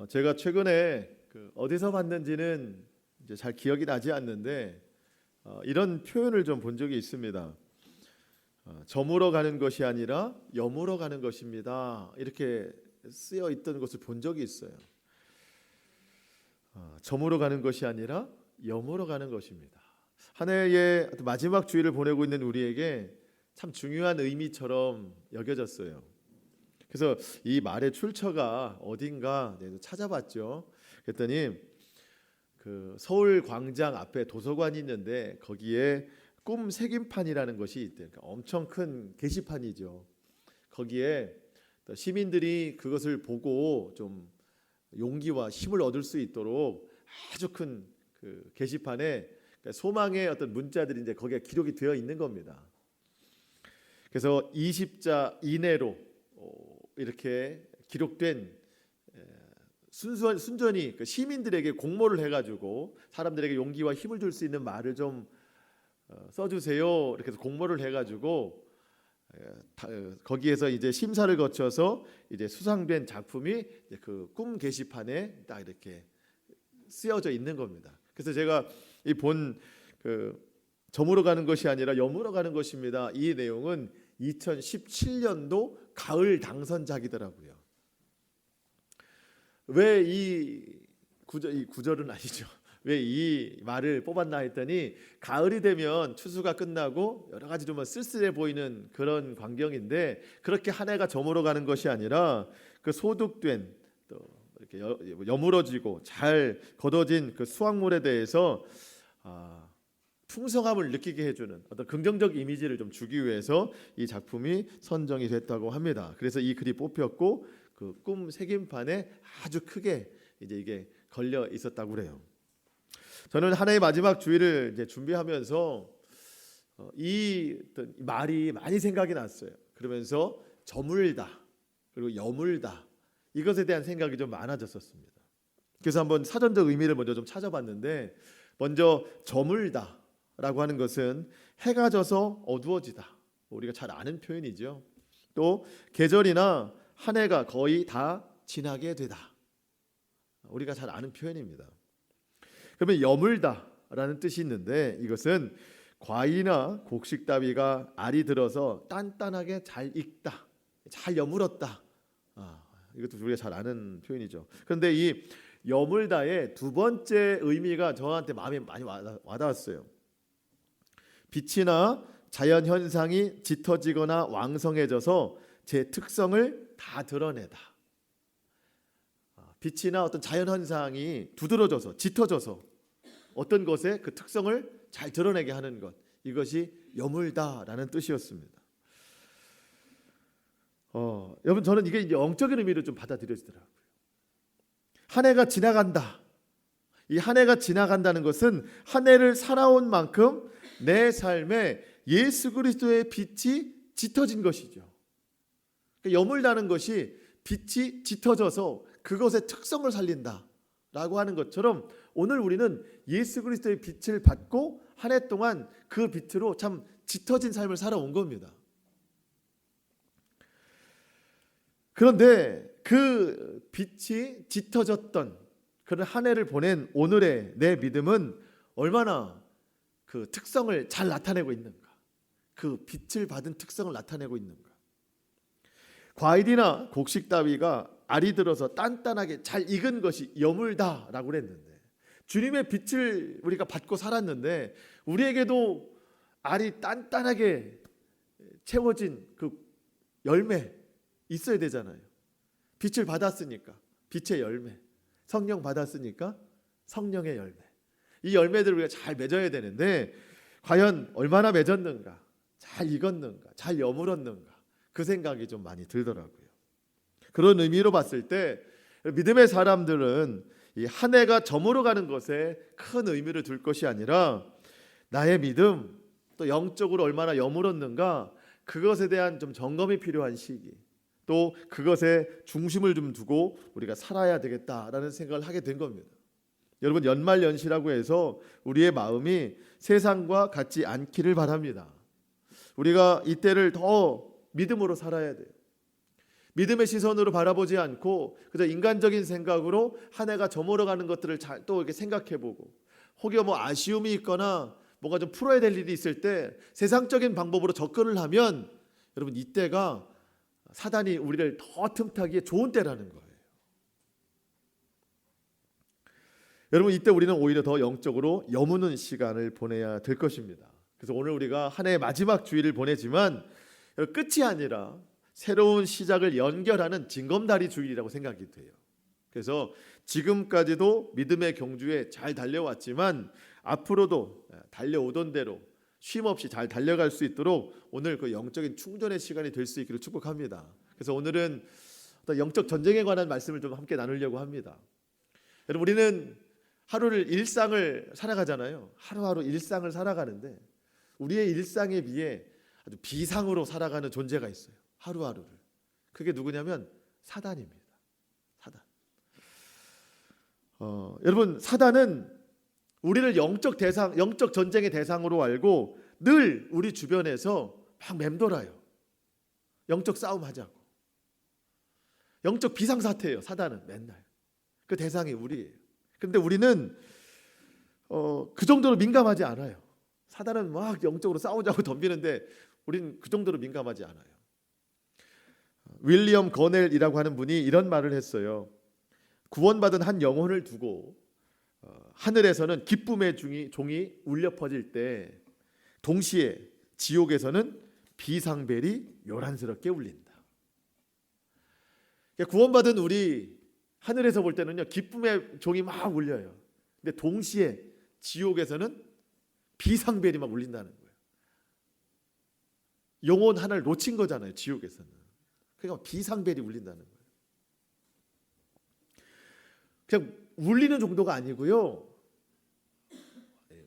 제가 최근에 어디서 봤는지는 이제 잘 기억이 나지 않는데 이런 표현을 좀 본 적이 있습니다. 저물어 가는 것이 아니라 여물어 가는 것입니다. 이렇게 쓰여 있던 것을 본 적이 있어요. 저물어 가는 것이 아니라 여물어 가는 것입니다. 한 해의 마지막 주일을 보내고 있는 우리에게 참 중요한 의미처럼 여겨졌어요. 그래서 이 말의 출처가 어딘가 찾아봤죠. 그랬더니 서울 광장 앞에 도서관이 있는데 거기에 꿈 새김판이라는 것이 있대요. 그러니까 엄청 큰 게시판이죠. 거기에 시민들이 그것을 보고 좀 용기와 힘을 얻을 수 있도록 아주 큰 게시판에 소망의 어떤 문자들이 이제 거기에 기록이 되어 있는 겁니다. 그래서 20자 이내로 이렇게 기록된 순전히 시민들에게 공모를 해가지고 사람들에게 용기와 힘을 줄 수 있는 말을 좀 써주세요. 이렇게 해서 공모를 해가지고 거기에서 이제 심사를 거쳐서 이제 수상된 작품이 그 꿈 게시판에 딱 이렇게 쓰여져 있는 겁니다. 그래서 제가 이 본 저물어 가는 것이 아니라 여물어 가는 것입니다. 이 내용은 2017년도 가을 당선작이더라고요. 왜 이 구절은 아니죠. 왜 이 말을 뽑았나 했더니 가을이 되면 추수가 끝나고 여러 가지 좀 쓸쓸해 보이는 그런 광경인데 그렇게 한 해가 저물어 가는 것이 아니라 그 소득된 또 이렇게 여물어지고 잘 걷어진 그 수확물에 대해서 풍성함을 느끼게 해주는 어떤 긍정적 이미지를 좀 주기 위해서 이 작품이 선정이 됐다고 합니다. 그래서 이 글이 뽑혔고 그 꿈 새김판에 아주 크게 이제 이게 걸려 있었다고 그래요. 저는 한 해의 마지막 주일을 이제 준비하면서 이 말이 많이 생각이 났어요. 그러면서 저물다 그리고 여물다 이것에 대한 생각이 좀 많아졌었습니다. 그래서 한번 사전적 의미를 먼저 좀 찾아봤는데 먼저 저물다라고 하는 것은 해가 져서 어두워지다. 우리가 잘 아는 표현이죠. 또 계절이나 한 해가 거의 다 지나게 되다. 우리가 잘 아는 표현입니다. 그러면 여물다라는 뜻이 있는데 이것은 과일이나 곡식다위가 알이 들어서 단단하게 잘 익다, 잘 여물었다. 이것도 우리가 잘 아는 표현이죠. 그런데 이 여물다의 두 번째 의미가 저한테 마음에 많이 와닿았어요. 빛이나 자연 현상이 짙어지거나 왕성해져서 제 특성을 다 드러내다. 빛이나 어떤 자연 현상이 두드러져서 짙어져서 어떤 것의 그 특성을 잘 드러내게 하는 것, 이것이 여물다라는 뜻이었습니다. 여러분 저는 이게 이제 영적인 의미로 좀 받아들여지더라고요. 한 해가 지나간다. 이 한 해가 지나간다는 것은 한 해를 살아온 만큼 내 삶에 예수 그리스도의 빛이 짙어진 것이죠. 그러니까 여물다는 것이 빛이 짙어져서 그것의 특성을 살린다라고 하는 것처럼 오늘 우리는 예수 그리스도의 빛을 받고 한 해 동안 그 빛으로 참 짙어진 삶을 살아온 겁니다. 그런데 그 빛이 짙어졌던 그런 한 해를 보낸 오늘의 내 믿음은 얼마나 그 특성을 잘 나타내고 있는가, 그 빛을 받은 특성을 나타내고 있는가. 과일이나 곡식 따위가 알이 들어서 단단하게 잘 익은 것이 여물다라고 그랬는데 주님의 빛을 우리가 받고 살았는데 우리에게도 알이 단단하게 채워진 그 열매 있어야 되잖아요. 빛을 받았으니까 빛의 열매, 성령 받았으니까 성령의 열매. 이 열매들을 우리가 잘 맺어야 되는데 과연 얼마나 맺었는가, 잘 익었는가, 잘 여물었는가, 그 생각이 좀 많이 들더라고요. 그런 의미로 봤을 때 믿음의 사람들은 이 한 해가 저물어 가는 것에 큰 의미를 둘 것이 아니라 나의 믿음, 또 영적으로 얼마나 여물었는가, 그것에 대한 좀 점검이 필요한 시기, 또 그것에 중심을 좀 두고 우리가 살아야 되겠다라는 생각을 하게 된 겁니다. 여러분 연말연시라고 해서 우리의 마음이 세상과 같지 않기를 바랍니다. 우리가 이때를 더 믿음으로 살아야 돼요. 믿음의 시선으로 바라보지 않고 그저 인간적인 생각으로 한 해가 저물어가는 것들을 또 이렇게 생각해보고, 혹여 뭐 아쉬움이 있거나 뭔가 좀 풀어야 될 일이 있을 때 세상적인 방법으로 접근을 하면, 여러분 이때가 사단이 우리를 더 틈타기에 좋은 때라는 거예요. 여러분 이때 우리는 오히려 더 영적으로 여무는 시간을 보내야 될 것입니다. 그래서 오늘 우리가 한 해의 마지막 주일을 보내지만 끝이 아니라 새로운 시작을 연결하는 징검다리 주일이라고 생각이 돼요. 그래서 지금까지도 믿음의 경주에 잘 달려왔지만 앞으로도 달려오던 대로 쉼없이 잘 달려갈 수 있도록 오늘 그 영적인 충전의 시간이 될 수 있기를 축복합니다. 그래서 오늘은 어떤 영적 전쟁에 관한 말씀을 좀 함께 나누려고 합니다. 여러분 우리는 하루를 일상을 살아가잖아요. 하루하루 일상을 살아가는데 우리의 일상에 비해 아주 비상으로 살아가는 존재가 있어요. 하루하루를. 그게 누구냐면 사단입니다. 사단. 여러분 사단은 우리를 영적 전쟁의 대상으로 알고 늘 우리 주변에서 막 맴돌아요. 영적 싸움 하자고. 영적 비상사태예요. 사단은 맨날. 그 대상이 우리예요. 그런데 우리는 그 정도로 민감하지 않아요. 사단은 막 영적으로 싸우자고 덤비는데 우리는 그 정도로 민감하지 않아요. 윌리엄 거넬이라고 하는 분이 이런 말을 했어요. 구원받은 한 영혼을 두고 하늘에서는 기쁨의 종이 울려 퍼질 때 동시에 지옥에서는 비상벨이 요란스럽게 울린다. 그러니까 구원받은 우리 하늘에서 볼 때는요 기쁨의 종이 막 울려요. 근데 동시에 지옥에서는 비상벨이 막 울린다는 거예요. 영혼 하나를 놓친 거잖아요. 지옥에서는. 그러니까 비상벨이 울린다는 거예요. 그냥 울리는 정도가 아니고요.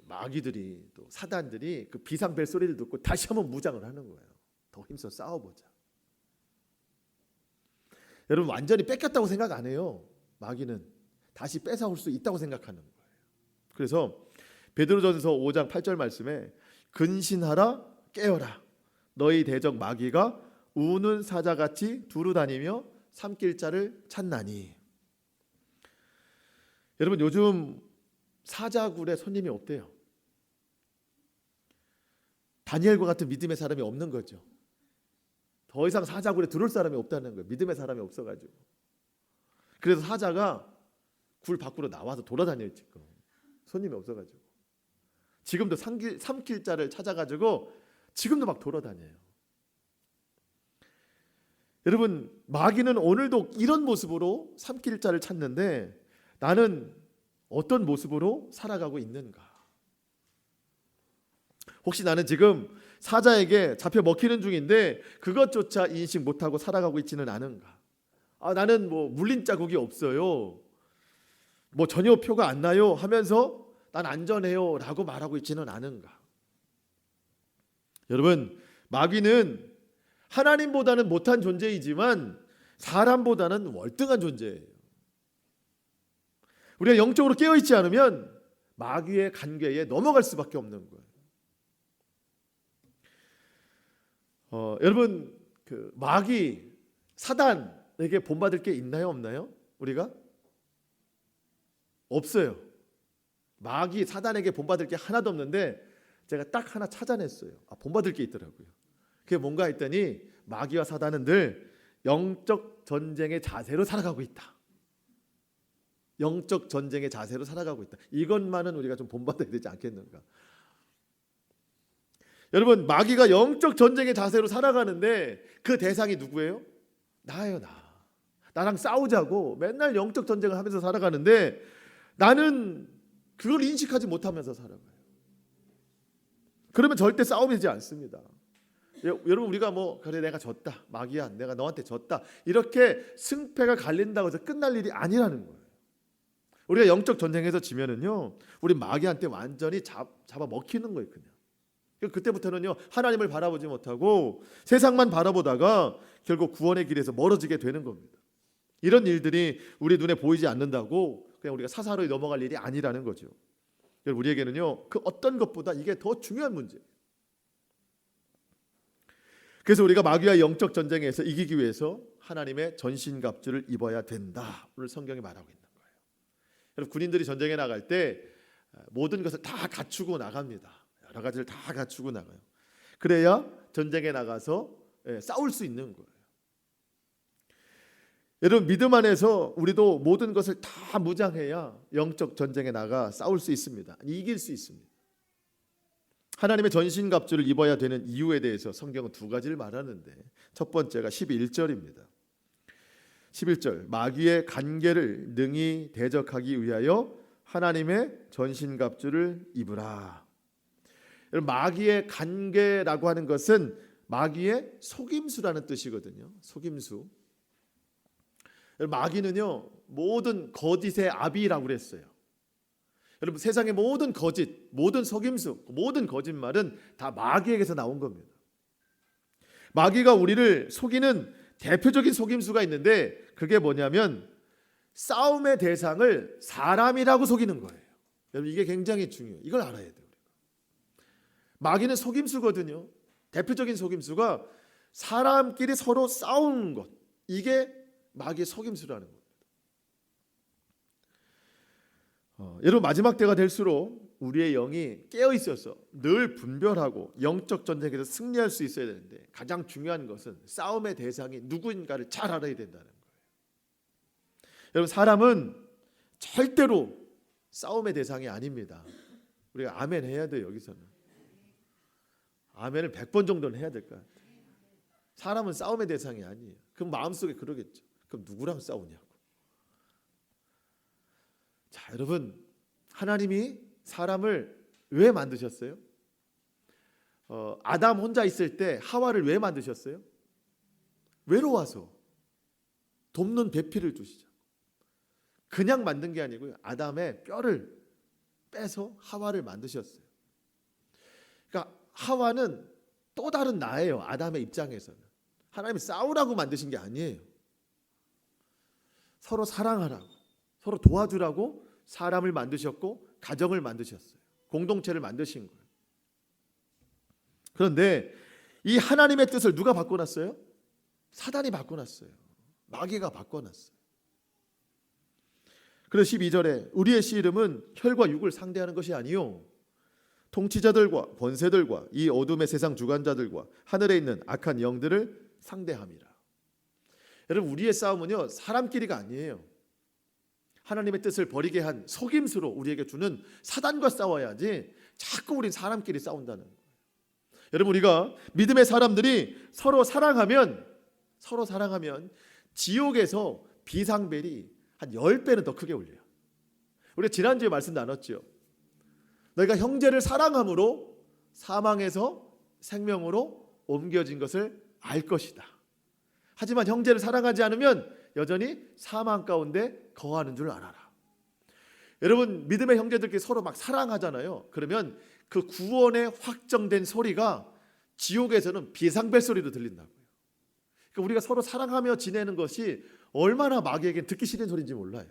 마귀들이 또 사단들이 그 비상벨 소리를 듣고 다시 한번 무장을 하는 거예요. 더 힘써 싸워보자. 여러분 완전히 뺏겼다고 생각 안 해요. 마귀는 다시 뺏어올 수 있다고 생각하는 거예요. 그래서 베드로전서 5장 8절 말씀에 근신하라 깨어라 너희 대적 마귀가 우는 사자같이 두루다니며 삼킬 자를 찾나니. 여러분 요즘 사자굴에 손님이 없대요. 다니엘과 같은 믿음의 사람이 없는 거죠. 더 이상 사자굴에 들어올 사람이 없다는 거예요. 믿음의 사람이 없어가지고. 그래서 사자가 굴 밖으로 나와서 돌아다녀요. 지금 손님이 없어가지고. 지금도 삼킬 자를 찾아가지고 지금도 막 돌아다녀요. 여러분 마귀는 오늘도 이런 모습으로 삼킬 자를 찾는데 나는 어떤 모습으로 살아가고 있는가? 혹시 나는 지금 사자에게 잡혀 먹히는 중인데 그것조차 인식 못하고 살아가고 있지는 않은가? 나는 뭐 물린 자국이 없어요. 뭐 전혀 표가 안 나요 하면서 난 안전해요 라고 말하고 있지는 않은가? 여러분 마귀는 하나님보다는 못한 존재이지만 사람보다는 월등한 존재예요. 우리가 영적으로 깨어있지 않으면 마귀의 간궤에 넘어갈 수밖에 없는 거예요. 여러분 그 마귀 사단에게 본받을 게 있나요 없나요? 우리가? 없어요. 마귀 사단에게 본받을 게 하나도 없는데 제가 딱 하나 찾아냈어요. 본받을 게 있더라고요. 그게 뭔가 했더니 마귀와 사단은 늘 영적 전쟁의 자세로 살아가고 있다. 영적 전쟁의 자세로 살아가고 있다. 이것만은 우리가 좀 본받아야 되지 않겠는가? 여러분 마귀가 영적 전쟁의 자세로 살아가는데 그 대상이 누구예요? 나예요. 나랑 싸우자고 맨날 영적 전쟁을 하면서 살아가는데 나는 그걸 인식하지 못하면서 살아가요. 그러면 절대 싸움이 되지 않습니다. 여러분 우리가 뭐 그래 내가 졌다 마귀야 내가 너한테 졌다 이렇게 승패가 갈린다고 해서 끝날 일이 아니라는 거예요. 우리가 영적 전쟁에서 지면은요 우리 마귀한테 완전히 잡아 먹히는 거예요. 그냥 그때부터는요 하나님을 바라보지 못하고 세상만 바라보다가 결국 구원의 길에서 멀어지게 되는 겁니다. 이런 일들이 우리 눈에 보이지 않는다고 그냥 우리가 사사로이 넘어갈 일이 아니라는 거죠. 우리에게는요 그 어떤 것보다 이게 더 중요한 문제예요. 그래서 우리가 마귀와 영적 전쟁에서 이기기 위해서 하나님의 전신갑주를 입어야 된다. 오늘 성경이 말하고 있는 거예요. 여러분, 군인들이 전쟁에 나갈 때 모든 것을 다 갖추고 나갑니다. 여러 가지를 다 갖추고 나가요. 그래야 전쟁에 나가서 싸울 수 있는 거예요. 여러분, 믿음 안에서 우리도 모든 것을 다 무장해야 영적 전쟁에 나가 싸울 수 있습니다. 이길 수 있습니다. 하나님의 전신갑주를 입어야 되는 이유에 대해서 성경은 두 가지를 말하는데, 첫 번째가 11절입니다. 11절, 마귀의 간계를 능히 대적하기 위하여 하나님의 전신갑주를 입으라. 여러분, 마귀의 간계라고 하는 것은 마귀의 속임수라는 뜻이거든요. 속임수. 마귀는요, 모든 거짓의 아비라고 그랬어요. 여러분, 세상의 모든 거짓, 모든 속임수, 모든 거짓말은 다 마귀에게서 나온 겁니다. 마귀가 우리를 속이는 대표적인 속임수가 있는데, 그게 뭐냐면 싸움의 대상을 사람이라고 속이는 거예요. 여러분, 이게 굉장히 중요해요. 이걸 알아야 돼요. 마귀는 속임수거든요. 대표적인 속임수가 사람끼리 서로 싸우는 것, 이게 마귀의 속임수라는 겁니다. 여러분, 마지막 때가 될수록 우리의 영이 깨어 있어서 늘 분별하고 영적 전쟁에서 승리할 수 있어야 되는데, 가장 중요한 것은 싸움의 대상이 누구인가를 잘 알아야 된다는 거예요. 여러분, 사람은 절대로 싸움의 대상이 아닙니다. 우리가 아멘 해야 돼요. 여기서는 아멘을 100번 정도는 해야 될 것 같아요. 사람은 싸움의 대상이 아니에요. 그럼 마음속에 그러겠죠. 그럼 누구랑 싸우냐고. 자, 여러분, 하나님이 사람을 왜 만드셨어요? 아담 혼자 있을 때 하와를 왜 만드셨어요? 외로워서 돕는 배필을 주시죠. 그냥 만든 게 아니고요, 아담의 뼈를 빼서 하와를 만드셨어요. 그러니까 하와는 또 다른 나예요. 아담의 입장에서는 하나님이 싸우라고 만드신 게 아니에요. 서로 사랑하라고, 서로 도와주라고 사람을 만드셨고 가정을 만드셨어요. 공동체를 만드신 거예요. 그런데 이 하나님의 뜻을 누가 바꿔놨어요? 사단이 바꿔놨어요. 마귀가 바꿔놨어요. 그래서 12절에 우리의 씨름은 혈과 육을 상대하는 것이 아니요 통치자들과 권세들과 이 어둠의 세상 주관자들과 하늘에 있는 악한 영들을 상대함이라. 여러분, 우리의 싸움은요, 사람끼리가 아니에요. 하나님의 뜻을 버리게 한 속임수로 우리에게 주는 사단과 싸워야지 자꾸 우린 사람끼리 싸운다는 거예요. 여러분, 우리가 믿음의 사람들이 서로 사랑하면 지옥에서 비상벨이 한 10배는 더 크게 울려요. 우리가 지난주에 말씀 나눴죠. 너희가 형제를 사랑함으로 사망에서 생명으로 옮겨진 것을 알 것이다. 하지만 형제를 사랑하지 않으면 여전히 사망 가운데 거하는 줄 알아라. 여러분, 믿음의 형제들끼리 서로 막 사랑하잖아요. 그러면 그 구원의 확정된 소리가 지옥에서는 비상벨 소리로 들린다고요. 그러니까 우리가 서로 사랑하며 지내는 것이 얼마나 마귀에게 듣기 싫은 소리인지 몰라요.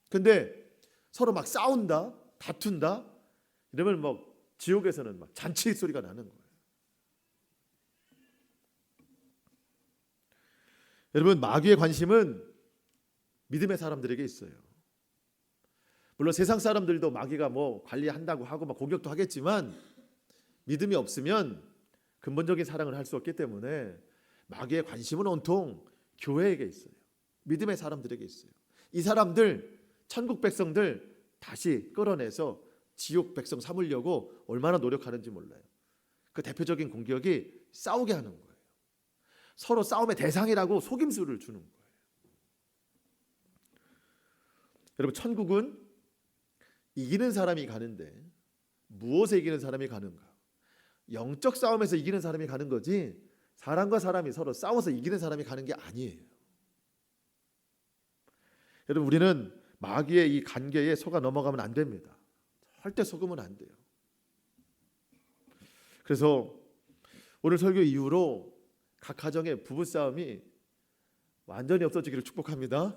근데 서로 막 싸운다, 다툰다, 이러면 막 지옥에서는 막 잔치 소리가 나는 거예요. 여러분, 마귀의 관심은 믿음의 사람들에게 있어요. 물론 세상 사람들도 마귀가 뭐 관리한다고 하고 막 공격도 하겠지만, 믿음이 없으면 근본적인 사랑을 할 수 없기 때문에 마귀의 관심은 온통 교회에게 있어요. 믿음의 사람들에게 있어요. 이 사람들, 천국 백성들 다시 끌어내서 지옥 백성 삼으려고 얼마나 노력하는지 몰라요. 그 대표적인 공격이 싸우게 하는 거예요. 서로 싸움의 대상이라고 속임수를 주는 거예요. 여러분, 천국은 이기는 사람이 가는데 무엇에 이기는 사람이 가는가? 영적 싸움에서 이기는 사람이 가는 거지, 사람과 사람이 서로 싸워서 이기는 사람이 가는 게 아니에요. 여러분, 우리는 마귀의 이 간계에 속아 넘어가면 안 됩니다. 절대 속으면 안 돼요. 그래서 오늘 설교 이후로 각 가정의 부부싸움이 완전히 없어지기를 축복합니다.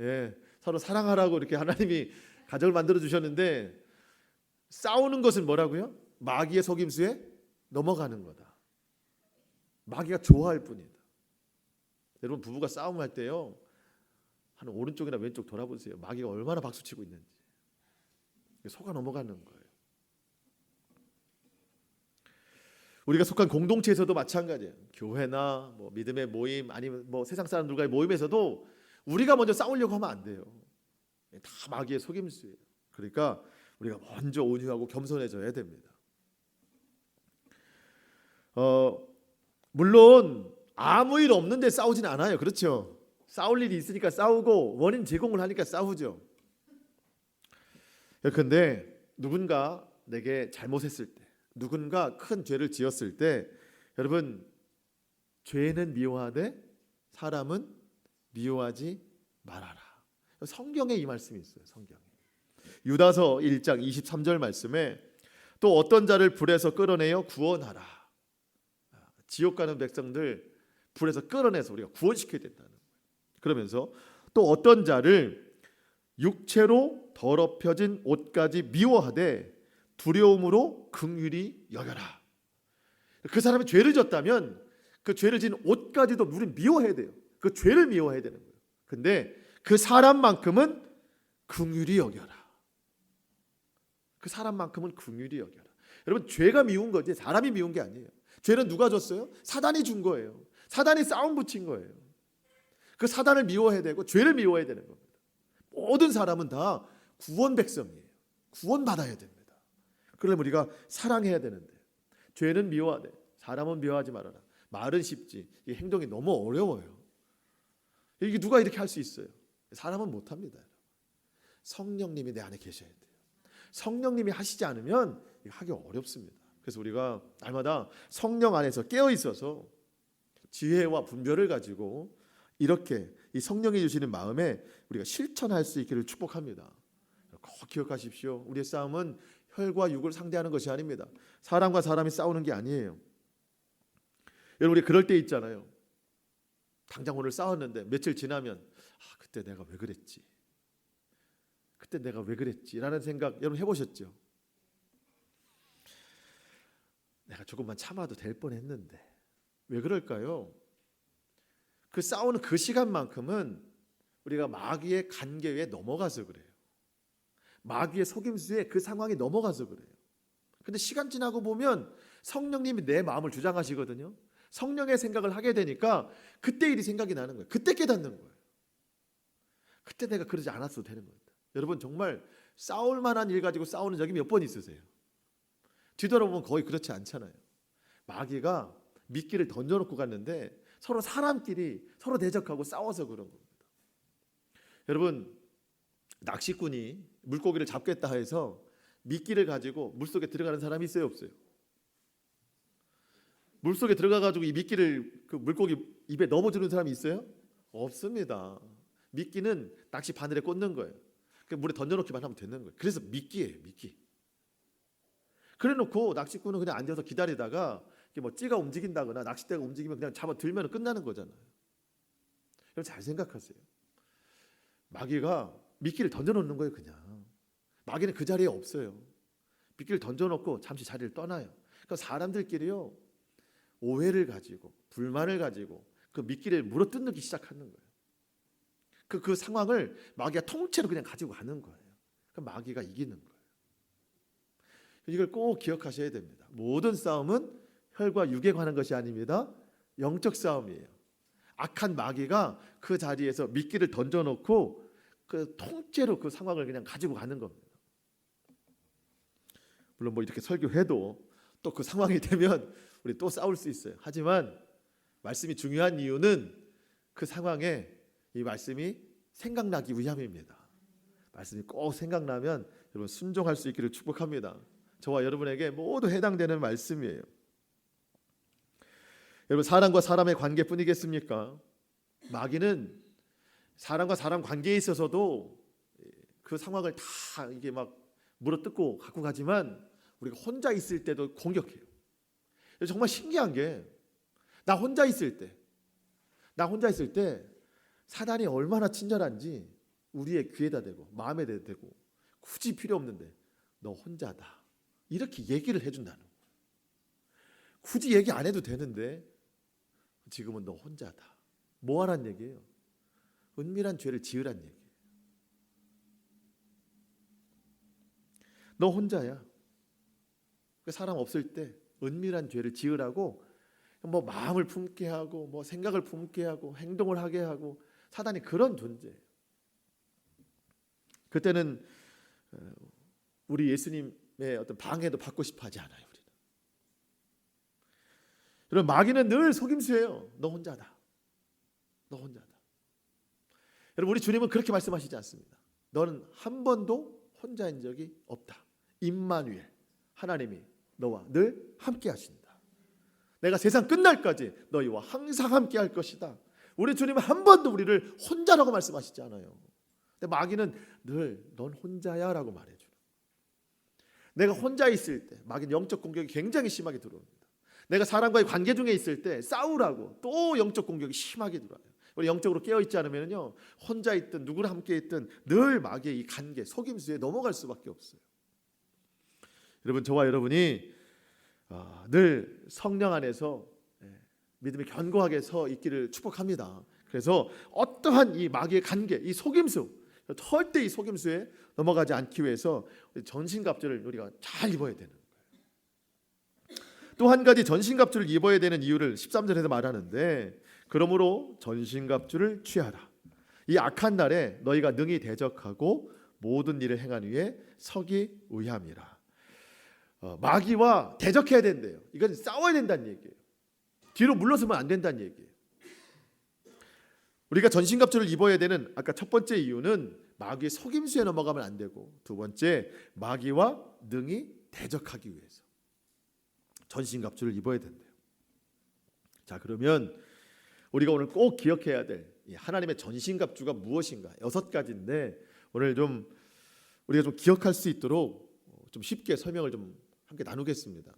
예, 서로 사랑하라고 이렇게 하나님이 가정을 만들어 주셨는데, 싸우는 것은 뭐라고요? 마귀의 속임수에 넘어가는 거다. 마귀가 좋아할 뿐이다. 여러분 부부가 싸움할 때요, 한 오른쪽이나 왼쪽 돌아보세요. 마귀가 얼마나 박수치고 있는지 속아 넘어가는 거예요. 우리가 속한 공동체에서도 마찬가지예요. 교회나 뭐 믿음의 모임 아니면 뭐 세상 사람들과의 모임에서도 우리가 먼저 싸우려고 하면 안 돼요. 다 마귀의 속임수예요. 그러니까 우리가 먼저 온유하고 겸손해져야 됩니다. 물론 아무 일 없는데 싸우진 않아요. 그렇죠? 싸울 일이 있으니까 싸우고 원인 제공을 하니까 싸우죠. 그런데 누군가 내게 잘못했을 때, 누군가 큰 죄를 지었을 때, 여러분, 죄는 미워하되 사람은 미워하지 말아라. 성경에 이 말씀이 있어요. 성경에 유다서 1장 23절 말씀에 또 어떤 자를 불에서 끌어내어 구원하라. 지옥 가는 백성들 불에서 끌어내서 우리가 구원시켜야 된다는 거예요. 그러면서 또 어떤 자를 육체로 더럽혀진 옷까지 미워하되 두려움으로 긍휼히 여겨라. 그 사람이 죄를 졌다면 그 죄를 지은 옷까지도 우리는 미워해야 돼요. 그 죄를 미워해야 되는 거예요. 근데 그 사람만큼은 긍휼히 여겨라. 그 사람만큼은 긍휼히 여겨라. 여러분, 죄가 미운 거지 사람이 미운 게 아니에요. 죄는 누가 줬어요? 사단이 준 거예요. 사단이 싸움 붙인 거예요. 그 사단을 미워해야 되고 죄를 미워해야 되는 겁니다. 모든 사람은 다 구원 백성이에요. 구원받아야 됩니다. 그러면 우리가 사랑해야 되는데 죄는 미워하되 사람은 미워하지 말아라. 말은 쉽지 이 행동이 너무 어려워요. 이게 누가 이렇게 할 수 있어요? 사람은 못합니다. 성령님이 내 안에 계셔야 돼요. 성령님이 하시지 않으면 하기 어렵습니다. 그래서 우리가 날마다 성령 안에서 깨어 있어서 지혜와 분별을 가지고 이렇게 이 성령이 주시는 마음에 우리가 실천할 수 있기를 축복합니다. 꼭 기억하십시오. 우리의 싸움은 혈과 육을 상대하는 것이 아닙니다. 사람과 사람이 싸우는 게 아니에요. 여러분, 우리 그럴 때 있잖아요. 당장 오늘 싸웠는데 며칠 지나면 그때 내가 왜 그랬지? 그때 내가 왜 그랬지? 라는 생각 여러분 해보셨죠? 내가 조금만 참아도 될 뻔했는데 왜 그럴까요? 그 싸우는 그 시간만큼은 우리가 마귀의 간계에 넘어가서 그래요. 마귀의 속임수에 그 상황이 넘어가서 그래요. 근데 시간 지나고 보면 성령님이 내 마음을 주장하시거든요. 성령의 생각을 하게 되니까 그때 일이 생각이 나는 거예요. 그때 깨닫는 거예요. 그때 내가 그러지 않았어도 되는 겁니다. 여러분, 정말 싸울 만한 일 가지고 싸우는 적이 몇 번 있으세요? 뒤돌아보면 거의 그렇지 않잖아요. 마귀가 미끼를 던져놓고 갔는데 서로 사람끼리 서로 대적하고 싸워서 그런 겁니다. 여러분, 낚시꾼이 물고기를 잡겠다 해서 미끼를 가지고 물속에 들어가는 사람이 있어요, 없어요? 물속에 들어가가지고 이 미끼를 그 물고기 입에 넣어주는 사람이 있어요? 없습니다. 미끼는 낚시 바늘에 꽂는 거예요. 물에 던져놓기만 하면 되는 거예요. 그래서 미끼예요, 미끼. 그래놓고 낚시꾼은 그냥 앉아서 기다리다가 뭐 찌가 움직인다거나 낚싯대가 움직이면 그냥 잡아 들면 끝나는 거잖아요. 여러분, 잘 생각하세요. 마귀가 미끼를 던져놓는 거예요, 그냥. 마귀는 그 자리에 없어요. 미끼를 던져놓고 잠시 자리를 떠나요. 그러니까 사람들끼리요, 오해를 가지고 불만을 가지고 그 미끼를 물어뜯기 시작하는 거예요. 그 상황을 마귀가 통째로 그냥 가지고 가는 거예요. 그럼 마귀가 이기는 거예요. 이걸 꼭 기억하셔야 됩니다. 모든 싸움은 혈과 육에 관한 것이 아닙니다. 영적 싸움이에요. 악한 마귀가 그 자리에서 미끼를 던져놓고 그 통째로 그 상황을 그냥 가지고 가는 겁니다. 물론 뭐 이렇게 설교해도 또 그 상황이 되면 우리 또 싸울 수 있어요. 하지만 말씀이 중요한 이유는 그 상황에 이 말씀이 생각나기 위함입니다. 말씀이 꼭 생각나면 여러분 순종할 수 있기를 축복합니다. 저와 여러분에게 모두 해당되는 말씀이에요. 여러분, 사람과 사람의 관계뿐이겠습니까? 마귀는 사람과 사람 관계에 있어서도 그 상황을 다 이게 막 물어뜯고 갖고 가지만 우리가 혼자 있을 때도 공격해요. 정말 신기한 게 나 혼자 있을 때 사단이 얼마나 친절한지 우리의 귀에다 대고 마음에 대고 굳이 필요 없는데 너 혼자다 이렇게 얘기를 해준다는 거예요. 굳이 얘기 안 해도 되는데 지금은 너 혼자다. 뭐 하란 얘기예요? 은밀한 죄를 지으란 얘기예요. 너 혼자야. 사람 없을 때 은밀한 죄를 지으라고 뭐 마음을 품게 하고 뭐 생각을 품게 하고 행동을 하게 하고 사단이 그런 존재예요. 그때는 우리 예수님의 어떤 방해도 받고 싶어 하지 않아요. 우리는. 여러분, 마귀는 늘 속임수예요. 너 혼자다. 너 혼자다. 여러분, 우리 주님은 그렇게 말씀하시지 않습니다. 너는 한 번도 혼자인 적이 없다. 임마누엘, 하나님이 너와 늘 함께 하신다. 내가 세상 끝날까지 너희와 항상 함께 할 것이다. 우리 주님은 한 번도 우리를 혼자라고 말씀하시지 않아요. 근데 마귀는 늘 넌 혼자야 라고 말해줘요. 내가 혼자 있을 때 마귀는 영적 공격이 굉장히 심하게 들어옵니다. 내가 사람과의 관계 중에 있을 때 싸우라고 또 영적 공격이 심하게 들어와요. 우리 영적으로 깨어있지 않으면요, 혼자 있든 누구랑 함께 있든 늘 마귀의 이 관계, 속임수에 넘어갈 수밖에 없어요. 여러분, 저와 여러분이 늘 성령 안에서 믿음이 견고하게 서 있기를 축복합니다. 그래서 어떠한 이 마귀의 관계, 이 속임수, 절대 이 속임수에 넘어가지 않기 위해서 전신갑주를 우리가 잘 입어야 되는 거예요. 또 한 가지 전신갑주를 입어야 되는 이유를 13절에서 말하는데, 그러므로 전신갑주를 취하라. 이 악한 날에 너희가 능히 대적하고 모든 일을 행한 후에 서기 의함이라. 마귀와 대적해야 된대요. 이건 싸워야 된다는 얘기예요. 뒤로 물러서면 안 된다는 얘기예요. 우리가 전신갑주를 입어야 되는 아까 첫 번째 이유는 마귀의 속임수에 넘어가면 안 되고, 두 번째 마귀와 능히 대적하기 위해서 전신갑주를 입어야 된대요. 자, 그러면 우리가 오늘 꼭 기억해야 될 하나님의 전신갑주가 무엇인가? 6가지인데 오늘 좀 우리가 좀 기억할 수 있도록 좀 쉽게 설명을 좀 함께 나누겠습니다.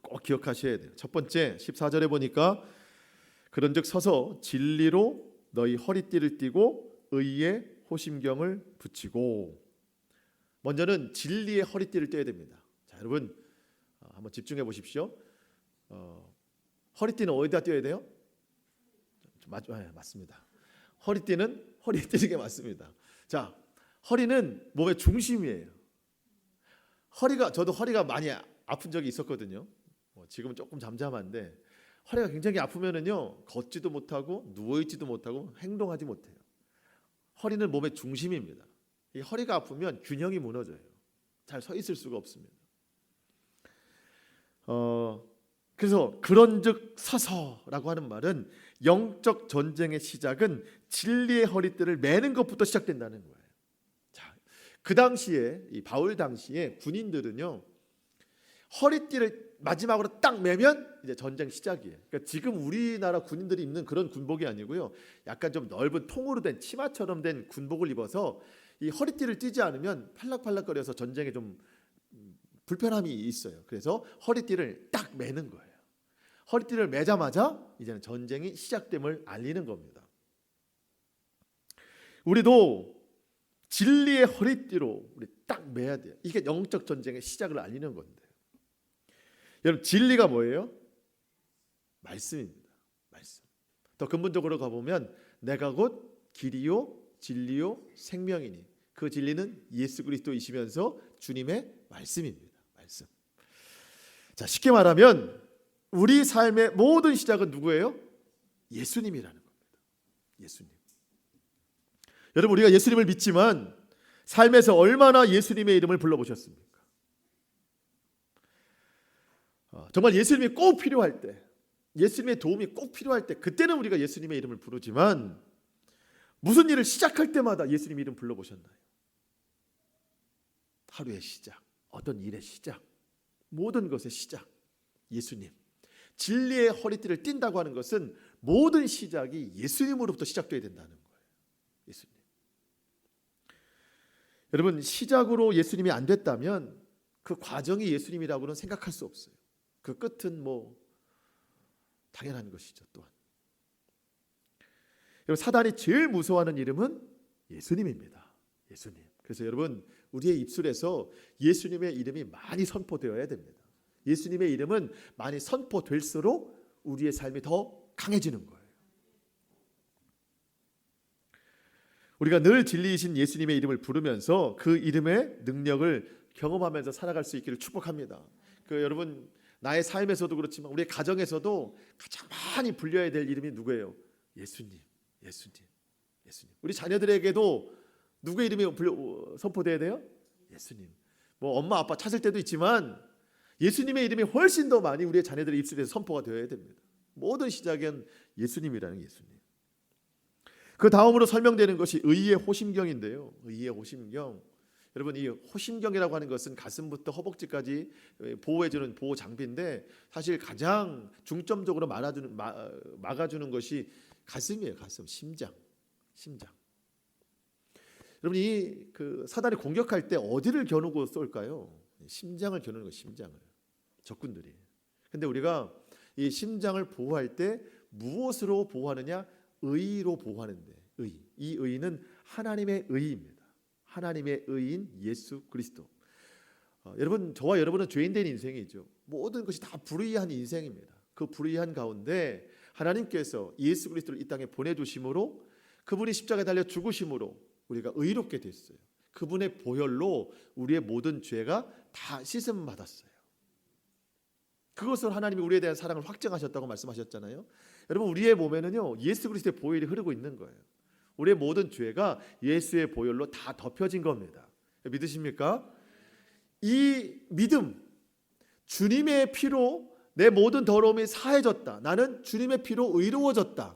꼭 기억하셔야 돼요. 첫 번째 14절에 보니까 그런즉 서서 진리로 너희 허리띠를 띠고 의의 호심경을 붙이고. 먼저는 진리의 허리띠를 떼야 됩니다. 자, 여러분 한번 집중해 보십시오. 허리띠는 어디다 떼야 돼요? 맞습니다. 허리띠는 허리에 띠는 게 맞습니다. 자, 허리는 몸의 중심이에요. 저도 허리가 많이 아픈 적이 있었거든요. 지금은 조금 잠잠한데 허리가 굉장히 아프면은요, 걷지도 못하고 누워있지도 못하고 행동하지 못해요. 허리는 몸의 중심입니다. 이 허리가 아프면 균형이 무너져요. 잘 서 있을 수가 없습니다. 그래서 그런즉 서서라고 하는 말은 영적 전쟁의 시작은 진리의 허리띠를 매는 것부터 시작된다는 거예요. 자, 그 당시에 이 바울 당시에 군인들은요, 허리띠를 마지막으로 딱 매면 이제 전쟁 시작이에요. 그러니까 지금 우리나라 군인들이 입는 그런 군복이 아니고요, 약간 좀 넓은 통으로 된 치마처럼 된 군복을 입어서 이 허리띠를 띠지 않으면 팔락팔락거려서 전쟁에 좀 불편함이 있어요. 그래서 허리띠를 딱 매는 거예요. 허리띠를 매자마자 이제는 전쟁이 시작됨을 알리는 겁니다. 우리도 진리의 허리띠로 우리 딱 매야 돼요. 이게 영적 전쟁의 시작을 알리는 건데, 여러분 진리가 뭐예요? 말씀입니다. 말씀. 더 근본적으로 가보면 내가 곧 길이요 진리요 생명이니 그 진리는 예수 그리스도이시면서 주님의 말씀입니다. 말씀. 자, 쉽게 말하면 우리 삶의 모든 시작은 누구예요? 예수님이라는 겁니다. 예수님. 여러분, 우리가 예수님을 믿지만 삶에서 얼마나 예수님의 이름을 불러보셨습니까? 정말 예수님이 꼭 필요할 때, 예수님의 도움이 꼭 필요할 때, 그때는 우리가 예수님의 이름을 부르지만 무슨 일을 시작할 때마다 예수님 이름 불러보셨나요? 하루의 시작, 어떤 일의 시작, 모든 것의 시작, 예수님. 진리의 허리띠를 띈다고 하는 것은 모든 시작이 예수님으로부터 시작돼야 된다는 거예요. 예수님. 여러분, 시작으로 예수님이 안 됐다면 그 과정이 예수님이라고는 생각할 수 없어요. 그 끝은 뭐 당연한 것이죠. 또한 여러분, 사단이 제일 무서워하는 이름은 예수님입니다. 예수님. 그래서 여러분, 우리의 입술에서 예수님의 이름이 많이 선포되어야 됩니다. 예수님의 이름은 많이 선포될수록 우리의 삶이 더 강해지는 거예요. 우리가 늘 진리이신 예수님의 이름을 부르면서 그 이름의 능력을 경험하면서 살아갈 수 있기를 축복합니다. 여러분 나의 삶에서도 그렇지만 우리의 가정에서도 가장 많이 불려야 될 이름이 누구예요? 예수님, 예수님, 예수님. 우리 자녀들에게도 누구의 이름이 선포돼야 돼요? 예수님. 뭐 엄마 아빠 찾을 때도 있지만 예수님의 이름이 훨씬 더 많이 우리의 자녀들의 입술에서 선포가 되어야 됩니다. 모든 시작은 예수님이라는 예수님. 그 다음으로 설명되는 것이 의의 호심경인데요. 의의 호심경. 여러분 이 호심경이라고 하는 것은 가슴부터 허벅지까지 보호해주는 보호 장비인데 사실 가장 중점적으로 막아주는 것이 가슴이에요. 가슴, 심장. 여러분 이 사단이 공격할 때 어디를 겨누고 쏠까요? 심장을 겨누는 거예요. 심장을. 적군들이. 근데 우리가 이 심장을 보호할 때 무엇으로 보호하느냐? 의로 보호하는데 이 의는 하나님의 의입니다. 하나님의 의인 예수 그리스도. 여러분 저와 여러분은 죄인된 인생이죠. 모든 것이 다 불의한 인생입니다. 그 불의한 가운데 하나님께서 예수 그리스도를 이 땅에 보내주심으로 그분이 십자가에 달려 죽으심으로 우리가 의롭게 됐어요. 그분의 보혈로 우리의 모든 죄가 다 씻음 받았어요. 그것을 하나님이 우리에 대한 사랑을 확증하셨다고 말씀하셨잖아요. 여러분 우리의 몸에는요 예수 그리스도의 보혈이 흐르고 있는 거예요. 우리의 모든 죄가 예수의 보혈로 다 덮여진 겁니다. 믿으십니까? 이 믿음, 주님의 피로 내 모든 더러움이 사해졌다. 나는 주님의 피로 의로워졌다.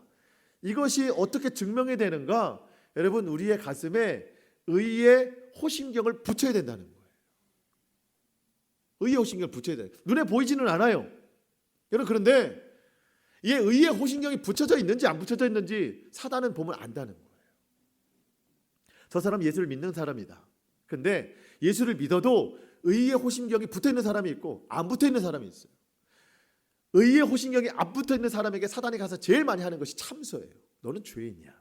이것이 어떻게 증명이 되는가? 여러분 우리의 가슴에 의의 호심경을 붙여야 된다는 거예요. 의의 호심경을 붙여야 돼요. 눈에 보이지는 않아요. 여러분 그런데 이 의의 호심경이 붙여져 있는지 안 붙여져 있는지 사단은 보면 안다는 거예요. 저 사람 예수를 믿는 사람이다. 근데 예수를 믿어도 의의 호심경이 붙어있는 사람이 있고 안 붙어있는 사람이 있어요. 의의 호심경이 안 붙어있는 사람에게 사단이 가서 제일 많이 하는 것이 참소예요. 너는 죄인이야.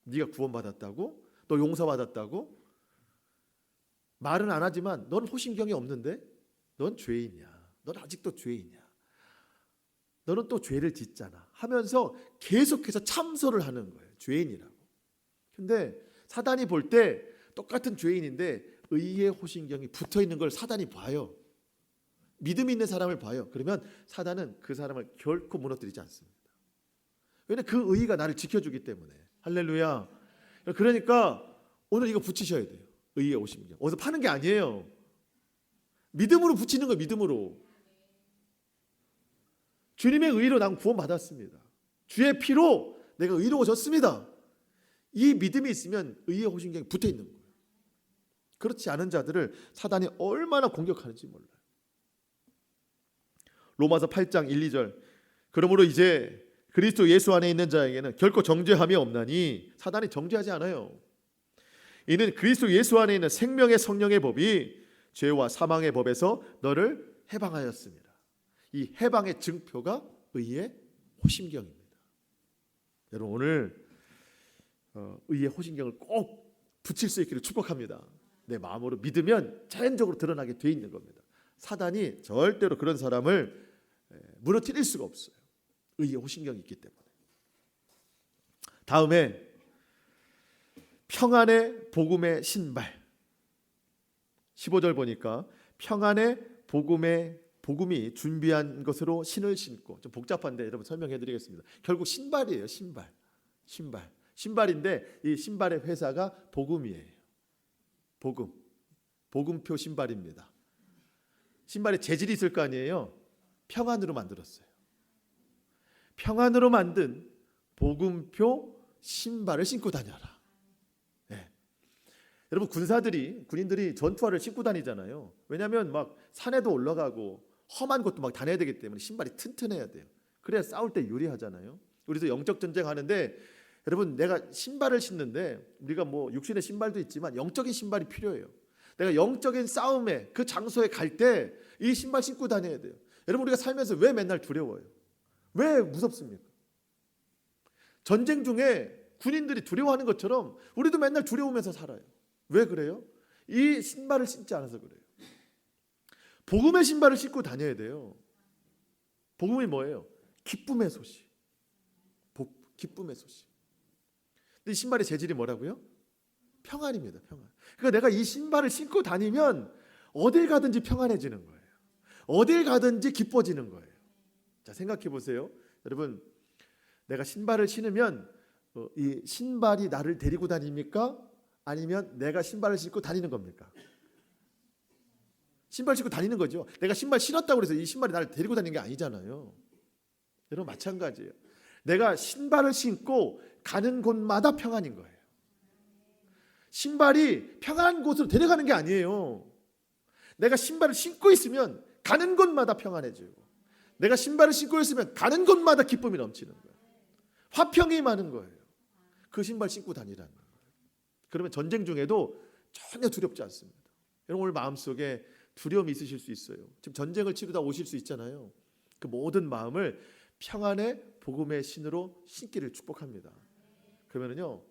네가 구원받았다고? 너 용서받았다고? 말은 안 하지만 넌 호심경이 없는데 넌 죄인이야. 넌 아직도 죄인이야. 너는 또 죄를 짓잖아 하면서 계속해서 참소를 하는 거예요. 죄인이라고. 근데 사단이 볼 때 똑같은 죄인인데 의의 호심경이 붙어있는 걸 사단이 봐요. 믿음이 있는 사람을 봐요. 그러면 사단은 그 사람을 결코 무너뜨리지 않습니다. 왜냐하면 그 의의가 나를 지켜주기 때문에. 할렐루야. 그러니까 오늘 이거 붙이셔야 돼요. 의의 호심경. 어디서 파는 게 아니에요. 믿음으로 붙이는 거예요. 믿음으로. 주님의 의로 난 구원받았습니다. 주의 피로 내가 의로워졌습니다. 이 믿음이 있으면 의의 호심경이 붙어있는 거예요. 그렇지 않은 자들을 사단이 얼마나 공격하는지 몰라요. 로마서 8장 1, 2절. 그러므로 이제 그리스도 예수 안에 있는 자에게는 결코 정죄함이 없나니 사단이 정죄하지 않아요. 이는 그리스도 예수 안에 있는 생명의 성령의 법이 죄와 사망의 법에서 너를 해방하였습니다. 이 해방의 증표가 의의 호심경입니다. 여러분 오늘 의의 호심경을 꼭 붙일 수 있기를 축복합니다. 내 마음으로 믿으면 자연적으로 드러나게 돼 있는 겁니다. 사단이 절대로 그런 사람을 무너뜨릴 수가 없어요. 의의 호심경이 있기 때문에. 다음에 평안의 복음의 신발. 15절 보니까 평안의 복음이 준비한 것으로 신을 신고. 좀 복잡한데 여러분 설명해 드리겠습니다. 결국 신발이에요. 신발인데 이 신발의 회사가 복음이에요. 복음표 신발입니다. 신발에 재질이 있을 거 아니에요. 평안으로 만들었어요. 평안으로 만든 복음표 신발을 신고 다녀라. 네. 여러분 군인들이 전투화를 신고 다니잖아요. 왜냐하면 막 산에도 올라가고 험한 곳도 막 다녀야 되기 때문에 신발이 튼튼해야 돼요. 그래야 싸울 때 유리하잖아요. 우리도 영적 전쟁 하는데 여러분 내가 신발을 신는데 우리가 뭐 육신의 신발도 있지만 영적인 신발이 필요해요. 내가 영적인 싸움에 그 장소에 갈 때 이 신발 신고 다녀야 돼요. 여러분 우리가 살면서 왜 맨날 두려워요? 왜 무섭습니까? 전쟁 중에 군인들이 두려워하는 것처럼 우리도 맨날 두려우면서 살아요. 왜 그래요? 이 신발을 신지 않아서 그래요. 복음의 신발을 신고 다녀야 돼요. 복음이 뭐예요? 기쁨의 소식. 기쁨의 소식. 근데 이 신발의 재질이 뭐라고요? 평안입니다. 평안. 그러니까 내가 이 신발을 신고 다니면 어딜 가든지 평안해지는 거예요. 어딜 가든지 기뻐지는 거예요. 자, 생각해 보세요. 여러분, 내가 신발을 신으면 이 신발이 나를 데리고 다닙니까? 아니면 내가 신발을 신고 다니는 겁니까? 신발 신고 다니는 거죠. 내가 신발 신었다고 해서 이 신발이 나를 데리고 다니는 게 아니잖아요. 여러분, 마찬가지예요. 내가 신발을 신고 가는 곳마다 평안인 거예요. 신발이 평안한 곳으로 데려가는 게 아니에요. 내가 신발을 신고 있으면 가는 곳마다 평안해지고, 내가 신발을 신고 있으면 가는 곳마다 기쁨이 넘치는 거예요. 화평이 많은 거예요. 그 신발 신고 다니라는 거예요. 그러면 전쟁 중에도 전혀 두렵지 않습니다. 여러분, 오늘 마음속에 두려움이 있으실 수 있어요. 지금 전쟁을 치르다 오실 수 있잖아요. 그 모든 마음을 평안의 복음의 신으로 신기를 축복합니다. 그러면은요,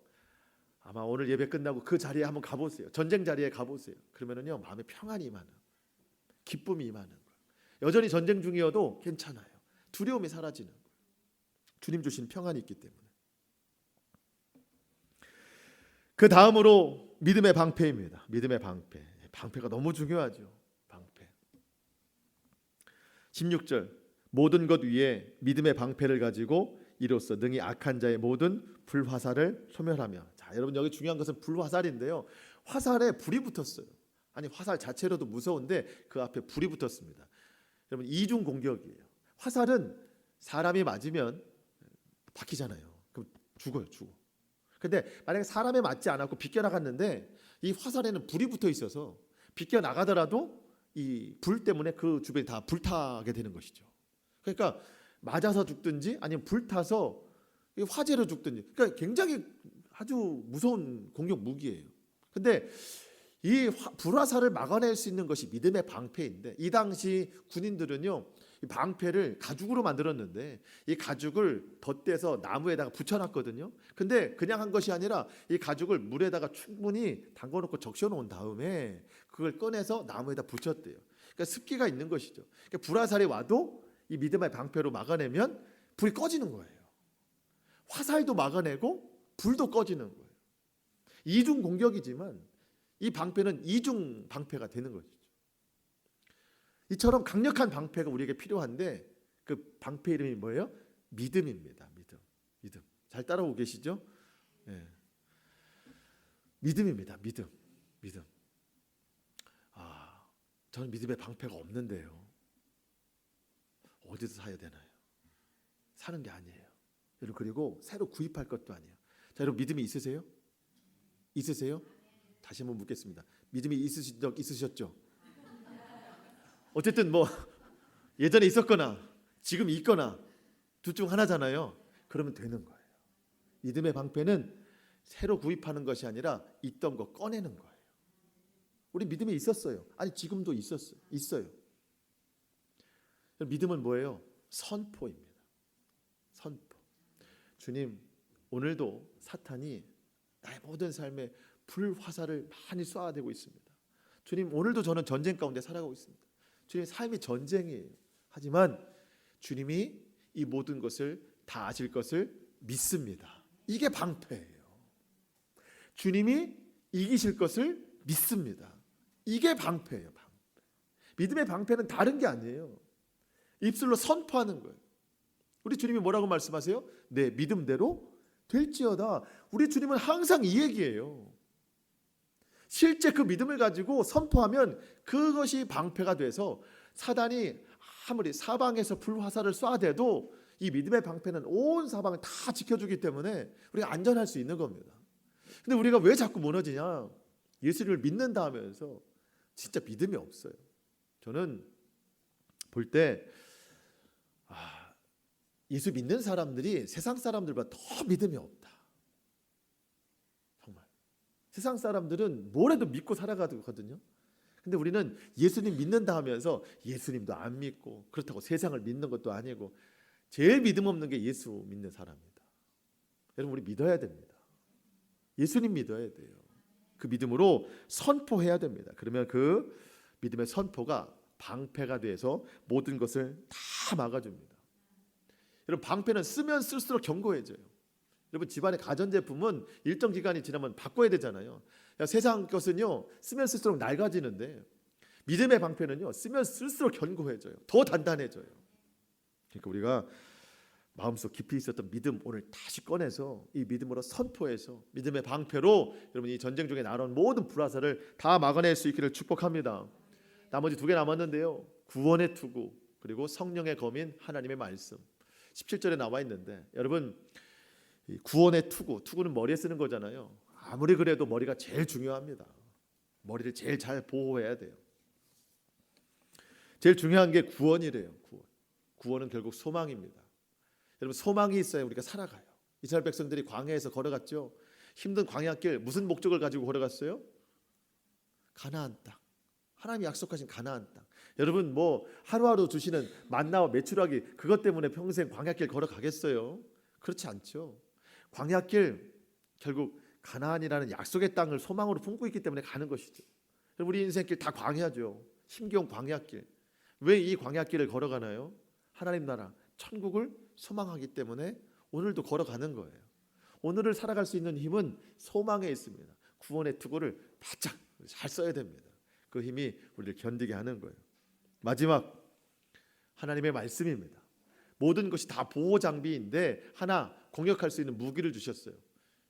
아마 오늘 예배 끝나고 그 자리에 한번 가보세요. 전쟁 자리에 가보세요. 그러면은요, 마음에 평안이 임하는, 기쁨이 임하는 거예요. 여전히 전쟁 중이어도 괜찮아요. 두려움이 사라지는 거예요. 주님 주신 평안이 있기 때문에. 그 다음으로 믿음의 방패입니다. 믿음의 방패. 방패가 너무 중요하죠. 방패. 16절, 모든 것 위에 믿음의 방패를 가지고 이로써 능히 악한 자의 모든 불화살을 소멸하며. 자, 여러분, 여기 중요한 것은 불화살인데요. 화살에 불이 붙었어요. 아니, 화살 자체로도 무서운데 그 앞에 불이 붙었습니다. 여러분, 이중 공격이에요. 화살은 사람이 맞으면 박히잖아요. 그럼 죽어요, 죽어. 근데 만약에 사람에 맞지 않았고 비껴나갔는데 이 화살에는 불이 붙어 있어서 비껴나가더라도 이 불 때문에 그 주변이 다 불타게 되는 것이죠. 그러니까 맞아서 죽든지 아니면 불타서 화재로 죽든지, 그러니까 굉장히 아주 무서운 공격 무기예요. 근데 이 불화살을 막아낼 수 있는 것이 믿음의 방패인데, 이 당시 군인들은요, 이 방패를 가죽으로 만들었는데 이 가죽을 덧대서 나무에다가 붙여놨거든요. 근데 그냥 한 것이 아니라 이 가죽을 물에다가 충분히 담궈놓고 적셔놓은 다음에 그걸 꺼내서 나무에다 붙였대요. 그러니까 습기가 있는 것이죠. 그러니까 불화살이 와도 이 믿음의 방패로 막아내면 불이 꺼지는 거예요. 화살도 막아내고 불도 꺼지는 거예요. 이중 공격이지만 이 방패는 이중 방패가 되는 것이죠. 이처럼 강력한 방패가 우리에게 필요한데 그 방패 이름이 뭐예요? 믿음입니다. 믿음. 잘 따라오고 계시죠? 네. 믿음입니다. 믿음. 저는 믿음의 방패가 없는데요. 어디서 사야 되나요? 사는 게 아니에요. 여러분, 그리고 새로 구입할 것도 아니에요. 자, 여러분, 믿음이 있으세요? 있으세요? 다시 한번 묻겠습니다. 믿음이 있으신 적 있으셨죠? 어쨌든 뭐 예전에 있었거나 지금 있거나 둘 중 하나잖아요. 그러면 되는 거예요. 믿음의 방패는 새로 구입하는 것이 아니라 있던 거 꺼내는 거예요. 우리 믿음이 있었어요. 아니, 지금도 있어요. 믿음은 뭐예요? 선포입니다. 선포. 주님, 오늘도 사탄이 나의 모든 삶에 불화살을 많이 쏘아대고 있습니다. 주님, 오늘도 저는 전쟁 가운데 살아가고 있습니다. 주님, 삶이 전쟁이에요. 하지만 주님이 이 모든 것을 다 아실 것을 믿습니다. 이게 방패예요. 주님이 이기실 것을 믿습니다. 이게 방패예요. 방패. 믿음의 방패는 다른 게 아니에요. 입술로 선포하는 거예요. 우리 주님이 뭐라고 말씀하세요? 내 믿음대로 될지어다. 우리 주님은 항상 이 얘기예요. 실제 그 믿음을 가지고 선포하면 그것이 방패가 돼서 사단이 아무리 사방에서 불화살을 쏴대도 이 믿음의 방패는 온 사방을 다 지켜주기 때문에 우리가 안전할 수 있는 겁니다. 근데 우리가 왜 자꾸 무너지냐? 예수를 믿는다 하면서 진짜 믿음이 없어요. 저는 볼 때 예수 믿는 사람들이 세상 사람들보다 더 믿음이 없다. 정말. 세상 사람들은 뭘 해도 믿고 살아가거든요. 근데 우리는 예수님 믿는다 하면서 예수님도 안 믿고, 그렇다고 세상을 믿는 것도 아니고, 제일 믿음 없는 게 예수 믿는 사람입니다. 여러분, 우리 믿어야 됩니다. 예수님 믿어야 돼요. 그 믿음으로 선포해야 됩니다. 그러면 그 믿음의 선포가 방패가 돼서 모든 것을 다 막아줍니다. 여러분 방패는 쓰면 쓸수록 견고해져요. 여러분 집안의 가전제품은 일정 기간이 지나면 바꿔야 되잖아요. 세상 것은요 쓰면 쓸수록 낡아지는데 믿음의 방패는요 쓰면 쓸수록 견고해져요. 더 단단해져요. 그러니까 우리가 마음속 깊이 있었던 믿음 오늘 다시 꺼내서 이 믿음으로 선포해서 믿음의 방패로 여러분 이 전쟁 중에 나온 모든 불화살을 다 막아낼 수 있기를 축복합니다. 나머지 2개 남았는데요. 구원의 투구 그리고 성령의 검인 하나님의 말씀. 17절에 나와 있는데 여러분 이 구원의 투구는 머리에 쓰는 거잖아요. 아무리 그래도 머리가 제일 중요합니다. 머리를 제일 잘 보호해야 돼요. 제일 중요한 게 구원이래요. 구원은 결국 소망입니다. 여러분 소망이 있어야 우리가 살아가요. 이스라엘 백성들이 광야에서 걸어갔죠. 힘든 광야길 무슨 목적을 가지고 걸어갔어요? 가나안 땅. 하나님이 약속하신 가나안 땅. 여러분 뭐 하루하루 주시는 만나와 메추라기 그것 때문에 평생 광야길 걸어가겠어요? 그렇지 않죠. 광야길 결국 가나안이라는 약속의 땅을 소망으로 품고 있기 때문에 가는 것이죠. 우리 인생길 다 광야죠. 힘겨운 광야길. 왜 이 광야길을 걸어가나요? 하나님 나라 천국을 소망하기 때문에 오늘도 걸어가는 거예요. 오늘을 살아갈 수 있는 힘은 소망에 있습니다. 구원의 투구를 바짝 잘 써야 됩니다. 그 힘이 우리를 견디게 하는 거예요. 마지막 하나님의 말씀입니다. 모든 것이 다 보호 장비인데 하나 공격할 수 있는 무기를 주셨어요.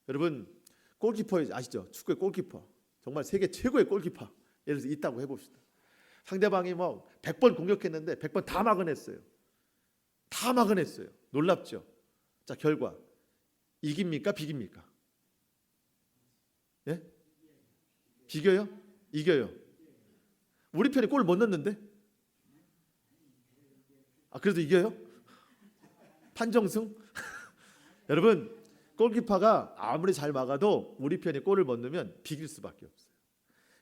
여러분 골키퍼 아시죠? 축구의 골키퍼. 정말 세계 최고의 골키퍼. 예를 들어서 있다고 해봅시다. 상대방이 뭐 100번 공격했는데 100번 다 막아냈어요. 다 막아냈어요. 놀랍죠? 자 결과 이깁니까? 비깁니까? 예? 비겨요? 이겨요? 우리 편이 골 못 넣는데? 그래도 이겨요? 판정승? 여러분 골키퍼가 아무리 잘 막아도 우리 편이 골을 못 넣으면 비길 수밖에 없어요.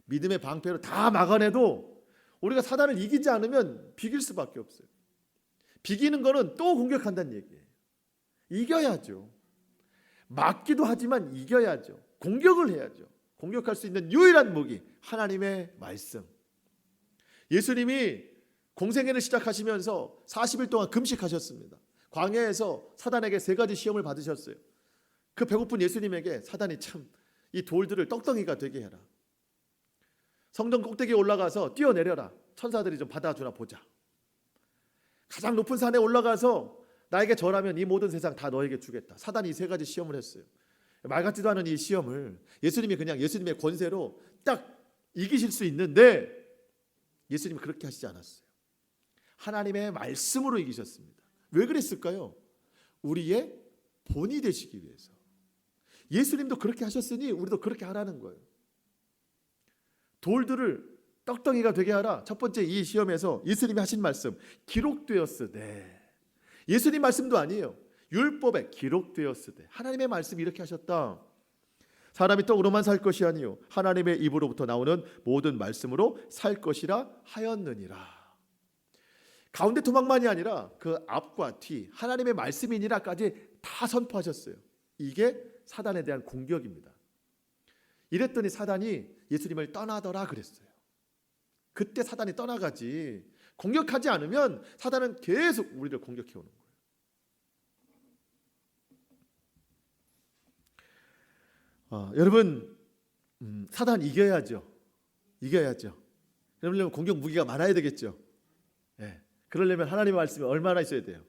믿음의 방패로 다 막아내도 우리가 사단을 이기지 않으면 비길 수밖에 없어요. 비기는 거는 또 공격한다는 얘기예요. 이겨야죠. 막기도 하지만 이겨야죠. 공격을 해야죠. 공격할 수 있는 유일한 무기 하나님의 말씀. 예수님이 공생애를 시작하시면서 40일 동안 금식하셨습니다. 광야에서 사단에게 3가지 시험을 받으셨어요. 그 배고픈 예수님에게 사단이 참 이 돌들을 떡덩이가 되게 해라. 성전 꼭대기에 올라가서 뛰어내려라. 천사들이 좀 받아주나 보자. 가장 높은 산에 올라가서 나에게 절하면 이 모든 세상 다 너에게 주겠다. 사단이 이 3가지 시험을 했어요. 말 같지도 않은 이 시험을 예수님이 그냥 예수님의 권세로 딱 이기실 수 있는데 예수님이 그렇게 하시지 않았어요. 하나님의 말씀으로 이기셨습니다. 왜 그랬을까요? 우리의 본이 되시기 위해서. 예수님도 그렇게 하셨으니 우리도 그렇게 하라는 거예요. 돌들을 떡덩이가 되게 하라. 첫 번째 이 시험에서 예수님이 하신 말씀 기록되었으되. 예수님 말씀도 아니에요. 율법에 기록되었으되. 하나님의 말씀이 이렇게 하셨다. 사람이 떡으로만 살 것이 아니요 하나님의 입으로부터 나오는 모든 말씀으로 살 것이라 하였느니라. 가운데 토막만이 아니라 그 앞과 뒤 하나님의 말씀이니라까지 다 선포하셨어요. 이게 사단에 대한 공격입니다. 이랬더니 사단이 예수님을 떠나더라 그랬어요. 그때 사단이 떠나가지 공격하지 않으면 사단은 계속 우리를 공격해 오는 거예요. 여러분 사단 이겨야죠. 그러려면 공격 무기가 많아야 되겠죠. 그러려면 하나님의 말씀이 얼마나 있어야 돼요?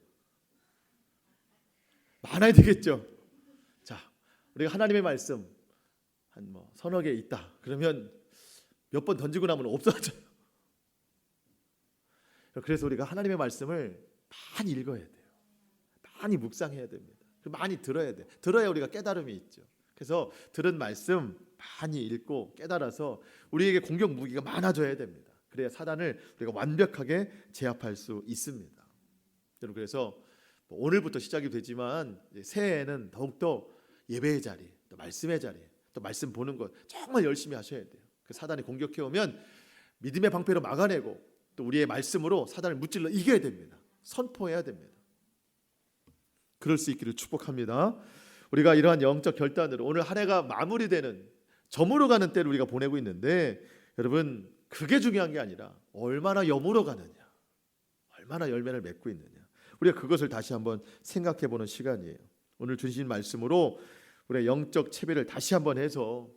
많아야 되겠죠. 자, 우리가 하나님의 말씀 한 뭐 서너 개 있다. 그러면 몇 번 던지고 나면 없어져요. 그래서 우리가 하나님의 말씀을 많이 읽어야 돼요. 많이 묵상해야 됩니다. 많이 들어야 돼요. 들어야 우리가 깨달음이 있죠. 그래서 들은 말씀 많이 읽고 깨달아서 우리에게 공격 무기가 많아져야 됩니다. 그래야 사단을 우리가 완벽하게 제압할 수 있습니다. 여러분 그래서 오늘부터 시작이 되지만 새해에는 더욱더 예배의 자리, 또 말씀의 자리, 또 말씀 보는 것 정말 열심히 하셔야 돼요. 그 사단이 공격해 오면 믿음의 방패로 막아내고 또 우리의 말씀으로 사단을 무찔러 이겨야 됩니다. 선포해야 됩니다. 그럴 수 있기를 축복합니다. 우리가 이러한 영적 결단으로 오늘 한 해가 마무리되는 저물어 가는 때를 우리가 보내고 있는데 여러분 그게 중요한 게 아니라 얼마나 여물어 가느냐, 얼마나 열매를 맺고 있느냐. 우리가 그것을 다시 한번 생각해 보는 시간이에요. 오늘 주신 말씀으로 우리의 영적 채비를 다시 한번 해서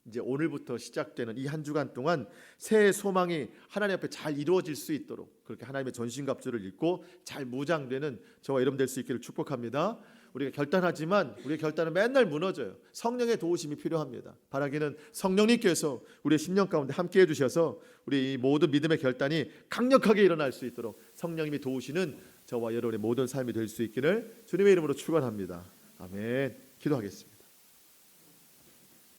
이제 오늘부터 시작되는 이 한 주간 동안 새해 소망이 하나님 앞에 잘 이루어질 수 있도록 그렇게 하나님의 전신갑주를 입고 잘 무장되는 저와 여러분 될 수 있기를 축복합니다. 우리가 결단하지만 우리의 결단은 맨날 무너져요. 성령의 도우심이 필요합니다. 바라기는 성령님께서 우리의 심령 가운데 함께해 주셔서 우리 이 모든 믿음의 결단이 강력하게 일어날 수 있도록 성령님이 도우시는 저와 여러분의 모든 삶이 될 수 있기를 주님의 이름으로 축원합니다. 아멘. 기도하겠습니다.